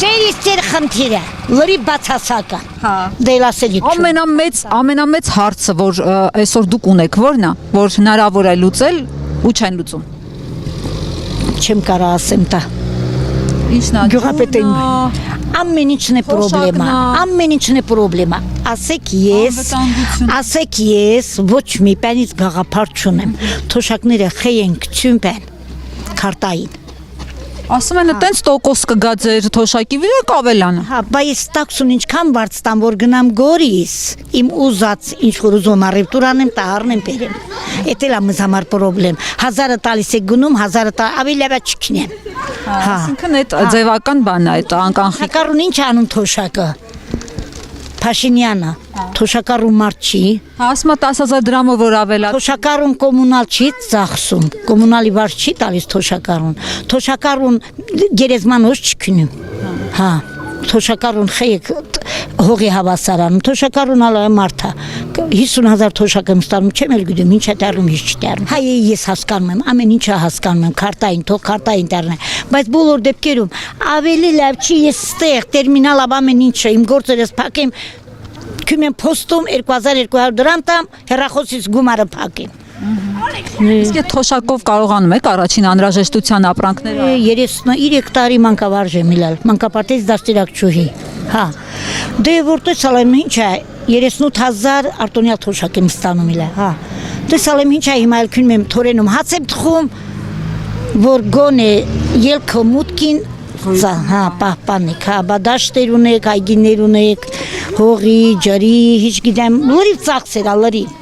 Ծերիստեր խնդիրը, լրի բացասական։ Հա։ Դելասելի։ Ամենամեծ հարցը, որ այսօր դուք ունեք, որն է, որ հնարավոր է լուծել ու չեն լուծում։ Չեմ կարող ասեմ դա։ Ինչն է։ Գյուղապետին ամեն ինչն է պրոբլեմա, ամեն ինչն է պրոբլեմա։ Ասեք ես ոչ մի բանից գաղափար չունեմ։ Թոշակները խեյեն քչում բան քարտային։ Ասում են այտենց տոկոս կգա ձեր թոշակի վրա կավելանը։ Հա, բայց տաքսուն ինչքան բարձ տամ որ գնամ Գորիս, իմ ուզած ինչ որ ուզում առևտուր անեմ, տա առնեմ բերեմ։ Էդ էլ է մեզ համար պրոբլեմ։ 1000-ը տալիս է գնում, 1000-ը տա ավելի լավ է չքնեմ։ Հա, այսինքն այդ ձևական բանն է, այդ անկանխիկ։ Թոշակառուն ինչ անում թոշակը։ Փաշինյանը, թոշակառուն մարդ չի։ Հա, ասում է 10000 դրամով որ ավելա։ Թոշակառուն կոմունալ չի ծախսում, կոմունալի վարձ չի տալիս թոշակառուն։ Թոշակառուն գերեզմանոց չքնում։ Հա, թոշակառուն խեյք հողի հավասարանում, թոշակառուն ալա մարդա 50000 թոշակ եմ ստանում, չեմ էլ գիտեմ ինչ է դառնում, ինչ չի դառնում։ Հայ ես հասկանում եմ, ամեն ինչը հասկանում եմ, քարտային, թող քարտային դառնա, բայց բոլոր դեպքերում ավելի լավ չի ես ստեղ տերմինալ ամեն ինչը իմ գործերս փակեմ, քյում եմ փոստում 2200 դրամ տամ, հեռախոսից գումարը փակեմ։ Իսկ այդ թոշակով կարողանում եք առաջին անհրաժեշտության ապրանքները 33 տարի մանկավարժ եմ ելալ, մանկապարտեզ դաստիարակչուհի։ Հա։ Դե որտե՞ց ալեմ ինչ է 38000 արտոնյալ թոշակ եմ ստանում իլա, հա։ Դե սալեմ ինչ է հիմա էլ քնում եմ թորենում հաց եմ թխում, որ գոնե ելքը մուտքին հա պահպանեք, հա, բադաշտեր ունեք, այգիներ ունեք, հողի, ջրի, ինչ գիտեմ, լրիվ ծախսեր, լրիվ։